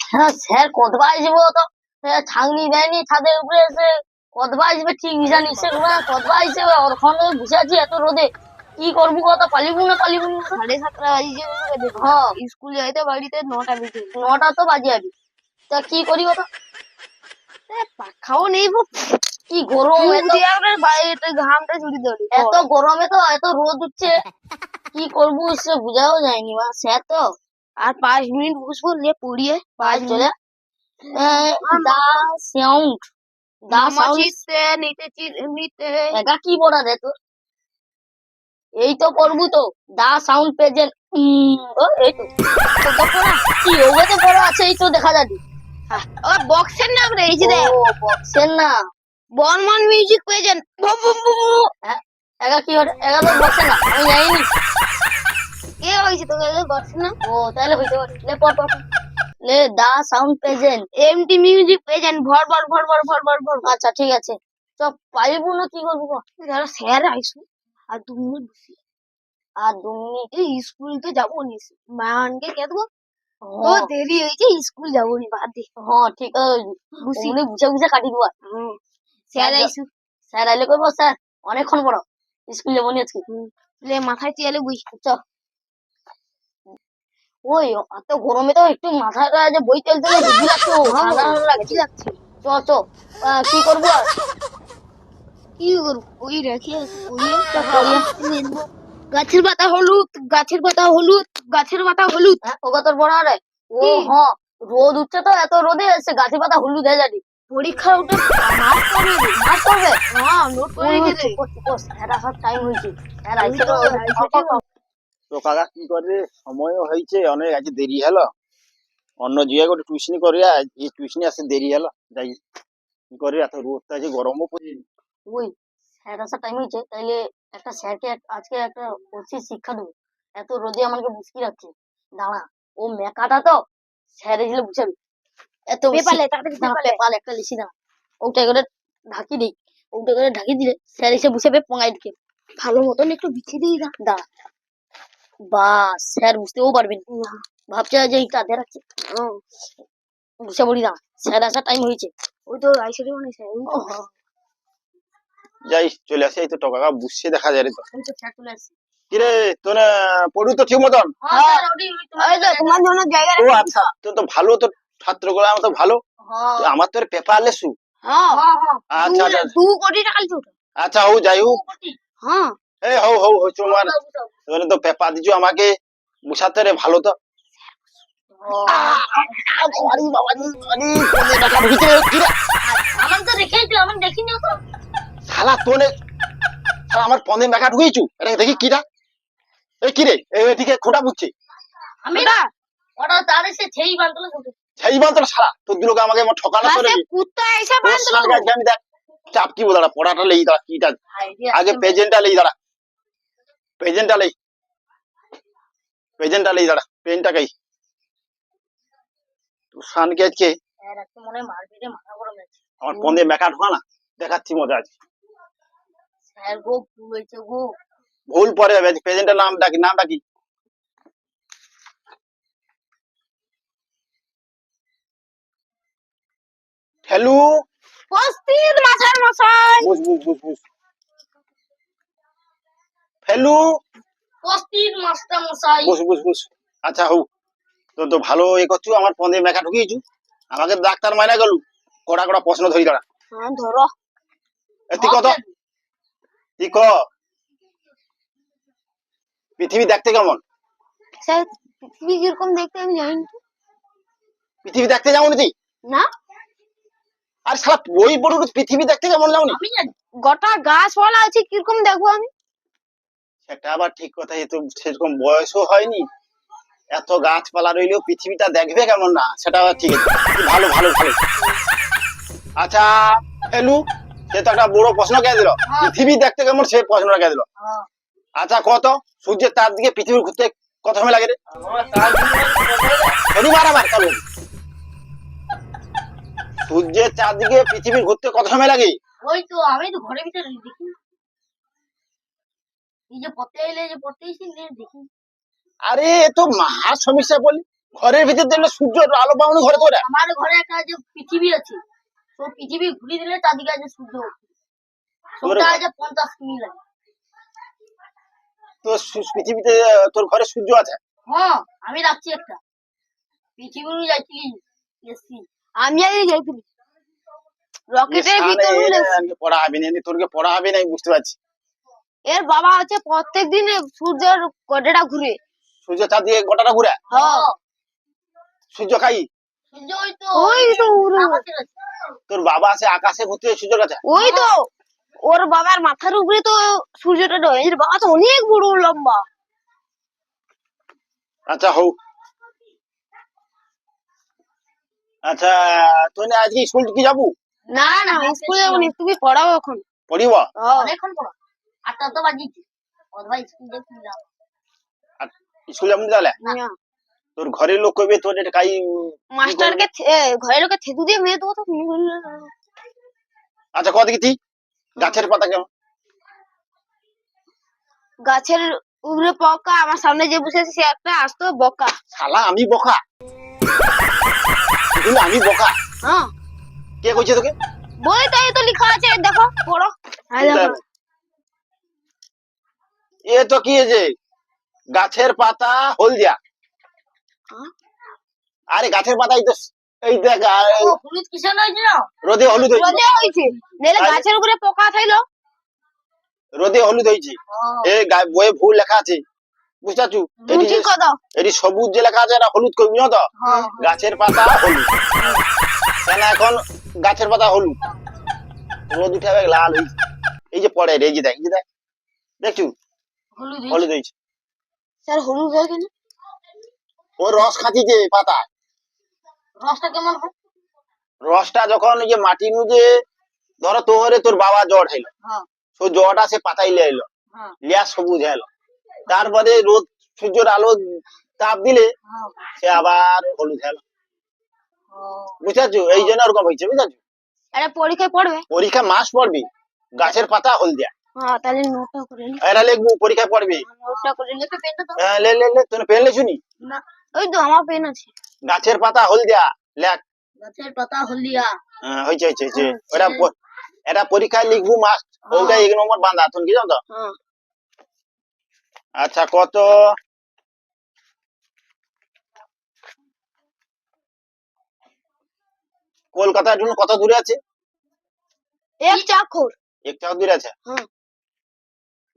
হ্যাঁ স্যার কতবা আসবো তো ছাংনি দেয়নি ছাদের উপরে এসে কতবা আসবে ঠিক জানি সে কতবা আসবে ওখানে বসে আছি এত রোদে কি করবো কত পালিবো না 7:30 বাজে হ্যাঁ স্কুল যাইতে বাড়িতে 9টা বেজে 9টা তো বাজে আবি তা কি করি কত পাখাও নেই কি গরম এত বাইরে ঘামটা ছুটি ধরে এত গরমে তো এত রোদ উঠছে কি করবো সে বুঝাও যায়নি বা স্যার তো আর 5 মিনিট বসবো নিয়ে পড়িয়ে পাঁচ চলে দা সাউন্ড দা সাউন্ড চিতে নিতে নিতে এটা কি পড়া রে তোর এই তো করবো তো দা সাউন্ড প্রেজেন্ট এই তো তো পড়া কি ওগুলোতে পড়া আছে এই তো দেখা যাবে ও বক্সের নাম রে এই যে দেখ ও বক্সের না বর্মন মিউজিক প্রেজেন্ট এগা কি হরে এগা তো বক্সের না আমি জানিনি কে হইছে তোকে বক্স না ও তাহলে হইতে পারে লে পড় পড় পড়। লে দা sound present MT music present ভর ভর ভর ভর ভর ভর ভর আচ্ছা ঠিক আছে তো পাইবো না কি করবো যারা স্যার আইসু আর 2 মিনিট বসি আর 2 মিনিট এই স্কুল তো যাবো নি মানকে কে দেবো ও হ্যাঁ দেরি হয়েছে স্কুল যাবো নি বাদ দে হ্যাঁ ঠিক আছে বুঝি উনি বুঝে বুঝে কাটি দিবা স্যার আইসু স্যার আইলে কইবো স্যার অনেকক্ষণ বড় স্কুল যাবো নি আজকে লে মাথায় চেয়ালে বুঝ চ ওই এত গরমে তো একটু মাথাটা যে বই তেল তেলে বুঝি লাগছে ঠান্ডা ঠান্ডা লাগছে লাগছে চ চ কি করবো আর কি করবো ওই রেখে ওই করিয়া। গাছের পাতা হলুদ গাছের পাতা হলুদ গাছের পাতা হলুদ হ্যাঁ ওগা তোর পড়া রে ও কি? হ্যাঁ রোদ উঠছে তো এত রোদে এসে গাছে পাতা হলুদ হয়ে যাবি পরীক্ষা ওটা মাস করবে মাস করবে হ্যাঁ নোট করে রেখে দে স্যার আসার টাইম হয়েছে স্যার আইসে তো তো কাকা কি করে সময়ও হয়েছে অনেক আজ দেরি হলো অন্য জায়গায় গোটে টিউশনি করিয়া এই টিউশনি আসতে দেরি হলো যাই কি করে এত রোদটা আছে গরমও পড়ছে ওই স্যার আসার টাইম হয়েছে তাইলে একটা স্যারকে আজকে একটা কোর্সের শিক্ষা দেবো এত রোদে আমাকে বুঝকি রাখছে দাঁড়া ও মেকাটা তো স্যার এসে বুঝাবি এত পেপালে তাড়াতাড়ি পেপালে পেপাল একটা লিখি না ওটা করে ঢাকি দিই ওটা করে ঢাকি দিলে স্যার এসে বুঝাবে পঙ্গাই দিকে ভালো মতন একটু বিছিয়ে দিই না দাঁড়া বা স্যার বুঝতেও পারবেন ভাবছে যে এই কাঁধে রাখছে বুঝে বলি না স্যার আসার টাইম হয়েছে ওই তো আইসরি মনে হয় যাই চলে আসে এই তো টকা বুঝছে দেখা যায় রে তো ওই তো স্যার চলে আসছে কিরে তোর পড়ু তো ঠিক মতন হ্যাঁ স্যার ওই তো তোমার জন্য জায়গা ও আচ্ছা তোর তো ভালো তো ছাত্রগুলো আমার তো ভালো তো আমার তোর পেপার লেসু হ্যাঁ আচ্ছা আচ্ছা 2 কোটি টাকা লিখো আচ্ছা হও যাই হোক হ্যাঁ এই হও হও হও তোমার তোর তো পেপার দিছো আমাকে বুঝাতে রে ভালো তো আরে বাবা রে আরে কোনে টাকা ঢুকেছে কিরে আমার তো রেখেছি আমি দেখিনি তো শালা তোনে শালা আমার পনে মেকা ঢুকেইছু এটা দেখি কিরা এই কিরে এদিকে খোঁটা বুঝছে আমি না ওটা তার এসে ছেই বান্দলো ছোটো সেই বান্তর শালা তোর দুলোকে আমাকে আমার ঠকানো করে কুত্তা এসে তোর শালাকে আজকে আমি দেখ চাপ কি বলাটা পড়াটা লেই দাঁড়া কিটা আগে প্রেজেন্টটা লেই দাঁড়া প্রেজেন্টটা লেই দাঁড়া পেনটা কাই তোর শানকে আজকে স্যার আজকে মনে হয় মারবে রে মাথা গরম আছে আমার পন্দে মেকা ঢোকা না দেখাচ্ছি মজা আছে স্যার গো ভুল হয়েছে গো ভুল পরে হবে প্রেজেন্টের নাম ডাকি হ্যালো উপস্থিত মাস্টার মশাই বুঝ হ্যালো উপস্থিত মাস্টার মশাই বুঝ আচ্ছা হও তো তো ভালো এ করছু আমার পন্দে মেকা ঢুকিয়েছু আমাকে ডাক্তার মাইনা গেল কড়া কড়া প্রশ্ন ধরি দাঁড়া হ্যাঁ ধরো তুই কত তুই ক পৃথিবী দেখতে কেমন স্যার পৃথিবী কিরকম দেখতে আমি জানি না। পৃথিবী দেখতে যেমন তুই না আর সারা বই পড়ু পৃথিবী দেখতে কেমন যেমন আমি জানি গোটা গাছপালা আছে কিরকম দেখবো আমি সেটা আবার ঠিক কথা তো সেরকম বয়সও হয়নি এত গাছপালা রইলেও পৃথিবীটা দেখবে কেমন না সেটা আবার ঠিক আছে ভালো আচ্ছা হ্যালো সে তো একটা বড় প্রশ্ন কে দিল পৃথিবী দেখতে কেমন সে প্রশ্নটা কে দিল আচ্ছা কত সূর্যের তার দিকে পৃথিবীর ঘুরতে কত সময় লাগে রে শনিবার আবার কালো সূর্যের চারদিকে পৃথিবীর ঘুরতে কত সময় লাগে ওই তো আমি তো ঘরের ভিতরে দেখি এই যে পড়তে এলে যে পড়তে এসে দেখি আরে এ তো মহা সমস্যা বলি ঘরের ভিতর দিলে সূর্য আলো পাওনি ঘরে তোরা? আমার ঘরে একটা যে পৃথিবী আছে, তো পৃথিবী ঘুরে দিলে চারদিকে আছে সূর্য, ওটা আছে 50 কিমি লাগে। তো পৃথিবীতে তোর ঘরে সূর্য আছে? হ্যাঁ, আমি রাখছি একটা পৃথিবী যাইছি এসছি। আমি আগে যাইଥିଲି রকেটের শালা, ভিতর এর উড়ে। আজকে পড়া হবে না, তোরকে পড়া হবে না আমি বুঝতে পারছি। এর বাবা হচ্ছে প্রত্যেক দিন সূর্যের গোটাটা ঘুরে। সূর্য চারদিকে গোটাটা ঘুরে? হ্যাঁ, সূর্য খাই? সূর্য ওই তো উড়ে। আকাশের আছে। তোর বাবা আছে আকাশে ঘুরতে সূর্যের কাছে? ওই তো ওর বাবার মাথার উপরে তো সূর্যটা রয়ে। এর বাবা তো অনেক বড় লম্বা। আচ্ছা হোক। আচ্ছা, তুই না আজকে স্কুল কি যাবো? না না, স্কুলে যাবো না, তুমি পড়াও এখন। পড়িব? হ্যাঁ। অনেকক্ষণ পড়া, 8টা তো বাজিয়েছি, অথবা স্কুল দেখতে যাবো। স্কুল যাবো না তাহলে? না। তোর ঘরের লোক কইবে তোর এটা কাই? মাস্টারকে ঘরের লোকে থেতু দিয়ে মেরে দেবো তো। আচ্ছা কত দেখি গাছের পাতা কেমন? গাছের উপরে পকা, আমার সামনে যে বসে আছে সে একটা আসতো বকা। শালা আমি বোকা? কিন্তু আমি বোকা? হ্যাঁ, কে কইছে তোকে? বই তো এই তো লেখা আছে, দেখো পড়ো। হ্যাঁ, দেখো। এ তো কি যে গাছের পাতা হলদিয়া? হ্যাঁ? আরে গাছের পাতা এই তো, এই দেখ ও হলুদ কিসের হয়েছে না? রোদে হলুদ হয়েছে। রোদে হয়েছে, নাহলে তাই? গাছের উপরে পোকা থাইলো। রোদে হলুদ হয়েছে। এ বইয়ে ভুল লেখা আছে, বুঝতে পারছু? তুমি ঠিক কথা। এটি সবুজ যে লেখা আছে এটা হলুদ করবি না তো? গাছের পাতা হলুদ, কেন এখন গাছের পাতা হলুদ, রোদ উঠে লাল হয়েছে। এই যে পড়ে রে, এই যে দেখ, এই যে দেখ, দেখছু হলুদ হলুদ হয়েছে। স্যার হলুদ হয় কেন? ও রস খাচ্ছি যে পাতা, রসটা কেমন হয়? রসটা যখন ওই যে মাটি নুজে ধরো তোর বাবা জ্বর খাইলো, হ্যাঁ তো জ্বরটা সে পাতাই লিয়ে এলো, হ্যাঁ লিয়া সবুজ হয়ে এলো, তারপরে রোদ সূর্যের আলো তাপ দিলে হ্যাঁ। সে আবার হলুদ হয়ে এলো, ও, বুঝতে পারছো? এই জন্য ওরকম হয়েছে, বুঝতে পারছো? আরে পরীক্ষায় পড়বে। পরীক্ষা মাস পড়বি গাছের পাতা হলদিয়া, হ্যাঁ, তাহলে নোটটা করে নি। এটা লিখবো পরীক্ষায় পড়বি। নোটটা করে নি। একটা পেনটা তো লে লে লে, তোর পেন লেছুনি? না, ওই তো আমার পেন আছে। গাছের পাতা হলদিয়া লেখ। গাছের পাতা হলদিয়া। হয়েছে হয়েছে হয়েছে। ওটা এটা পরীক্ষায় লিখবো মাস্ট, ওটা 1 নম্বর বাঁধা, তুমি কি জানো তো? হ্যাঁ, আচ্ছা কত কলকাতার জন্য কত দূরে আছে? এক চাকর। 1 শহর দূরে আছে? হুম।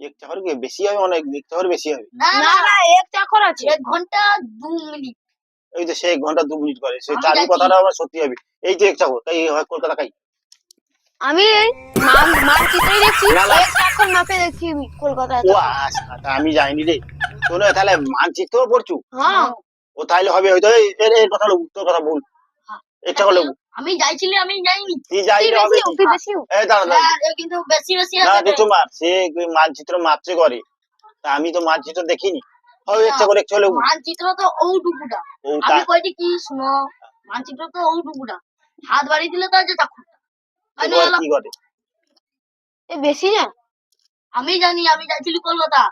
1 শহর কি বেশি হবে? অনেক 1 শহর বেশি হবে। না না না, না, এক চাকর আছে। 1 ঘন্টা 2 মিনিট। এই তো সে 1 ঘন্টা 2 মিনিট করে, সে আমি চারি যাচ্ছি। কথাটা আবার সত্যি হবে। এই তো 1 শহর, তাই হয় কলকাতা কাই? আমি মানচিত্রে দেখছি না, না। এক চাকর মাপে দেখছি আমি কলকাতায়। ও আচ্ছা, আমি যাইনি রে। শোনো তাহলে মানচিত্র পড়ছু? হ্যাঁ, ও তাহলে হবে হয়তো এর কথা লোক, তোর কথা বল, এটা হলো আমি যাইছিলি, আমি যাইনি। তুই যাইলে হবে কি? তুই বেশি এই দাঁড়া দাঁড়া, আর এ কিন্তু বেশি বেশি না আছে। কিছু মার, সে মানচিত্র মাপছে করে, তা আমি তো মানচিত্র দেখিনি। হবে ইচ্ছা করে চলে মানচিত্র তো ওটুকুটা, ও আমি কইটি কি শুনো, মানচিত্র তো ওটুকুটা, হাত বাড়ি দিলে তো যে চাকু। কি করে? এ বেশি না। আমি জানি, আমি যাইছিলি কলকাতা,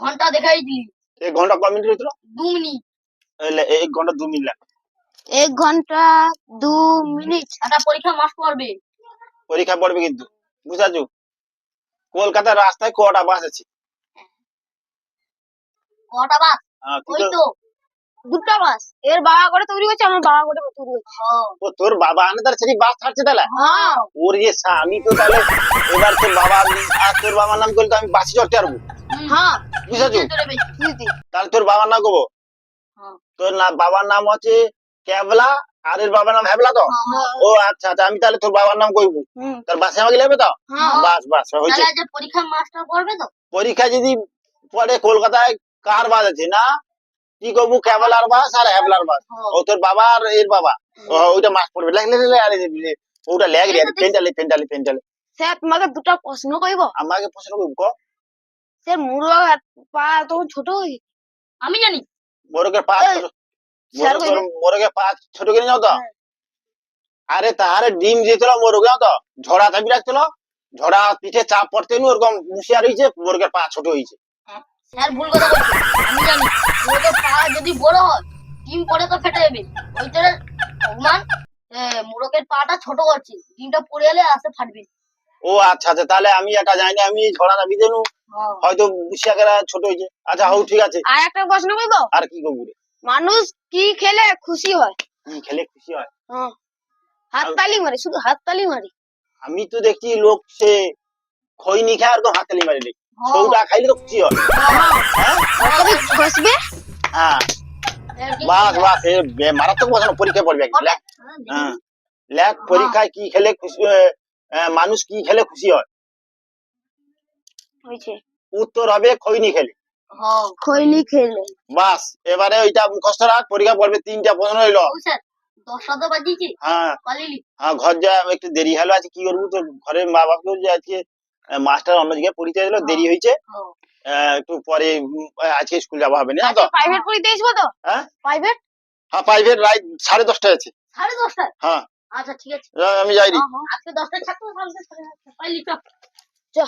ঘন্টা দেখাই দিলি 1 ঘন্টা কয় মিনিট হইছিল? 2 মিনিট। 1 ঘন্টা 2 মিনিট লাগে। 1 ঘন্টা 2 মিনিট। একটা পরীক্ষা মাস পড়বে। পরীক্ষা পড়বে কিন্তু, বুঝাছো? কলকাতার রাস্তায় কটা বাস আছে? কটা বাস? তুই ওই তো, তো দুটা বাস। এর বাবা করে তৈরি করছে, আমার বাবা করে তৈরি করছে। ও তোর বাবা আনে তার সেটি বাস ছাড়ছে তাহলে? হ্যাঁ ওর যে আমি তো তাহলে এবার তোর বাবা আর তোর বাবার নাম করলে তো আমি বাসে চড়তে পারবো, হ্যাঁ, বুঝাছো? বুঝলি। তাহলে তোর বাবার নাম কব, হ্যাঁ। তোর বাবার নাম হচ্ছে ক্যাবলা, আর এর বাবার নাম হ্যাবলা তো? ও আচ্ছা আচ্ছা, আমি তাহলে তোর বাবার নাম কইবো, হুম। তোর বাসে আমাকে লাগবে তো? হ্যাঁ। বাস বাস হয়েছে। তাহলে যে পরীক্ষা মাসটা পড়বে তো? পরীক্ষা যদি পরে কলকাতায় কার বাস আছে না, কি করবো, ক্যাবলার বাস আর হ্যাবলার বাস, ও তোর বাবা আর এর বাবা, ওইটা মাস পড়বে। লেখ লেখ লেখ, আরে ওটা লেখ রে, পেন্টালে পেন্টালে পেন্টালে। স্যার তোমাকে দুটা প্রশ্ন কইব। আমাকে প্রশ্ন করবো ক। স্যার মুরগ পা তখন ছোট হয়ে। আমি জানি। মোরগের পা এই, ছোট, স্যার কইবে। মোরগের পা ছোট কিনে যাও তো? আরে তাহারে ডিম দিয়েছিল মোরগে তো, ঝড়া চাবি রাখছিল, ঝড়া পিঠে চাপ পড়তে নি ওরকম মুশিয়ার হয়েছে, মোরগের পা ছোট হয়েছে। স্যার ভুল কথা বলছে, আমি জানি। ওদের পা যদি বড় হয়, ডিম পরে তো ফেটে যাবে। ওই জন্য ভগবান মোরগের পাটা ছোট করছে, ডিমটা পড়ে এলে আস্তে ফাটবে। ও আচ্ছা আচ্ছা, তাহলে আমি এটা জানি না, আমি ঝড়া না বিদেনু হ্যাঁ। হয়তো বুসিয়াকেরা ছোট হয়েছে। আচ্ছা হোক ঠিক আছে, আর একটা প্রশ্ন করবো, আর কি করবো রে? মানুষ কি খেলে খুশি হয়? কি খেলে খুশি হয়? হ্যাঁ, হাততালি মারে, শুধু হাততালি মারে। আমি তো দেখছি লোক সে খৈনি খায় আর তো হাততালি মারি রে, হ্যাঁ। সৌটা খাইলে তো খুশি হয়। হ্যাঁ কবে খসবে? হ্যাঁ, বাস বাস, মারাত্মক বসানো, পরীক্ষা পড়বে একদিন লেখ। হ্যাঁ লেখ, পরীক্ষায় কি খেলে খুশি মানুষ কি খেলে খুশি হয়? হয়েছে, উত্তর হবে খৈনি খেলে। খৈনি খেলে। বাস, এবারে ওইটা মুখস্থ রাখ, পরীক্ষা পড়বে। 3টা প্রশ্ন হইলো। স্যার 10টা তো বাজিয়েছি হ্যাঁ পালিলি। হ্যাঁ, ঘর যা, একটু দেরি হলো আজকে, কি করবো তো ঘরের মা বাপকে যে আজকে মাস্টার অন্য জায়গায় পরিচয় দিল, দেরি হয়েছে একটু পরে, আজকে স্কুল যাওয়া হবে না তো। প্রাইভেট পড়িতে আসবো তো? হ্যাঁ প্রাইভেট হ্যাঁ, প্রাইভেট রাত 10:30টায় আছে। 10:30টায়? হ্যাঁ আচ্ছা ঠিক আছে, আমি যাই রে। আজকে 10টায় থাকবো, কালকে পাইলি। চ।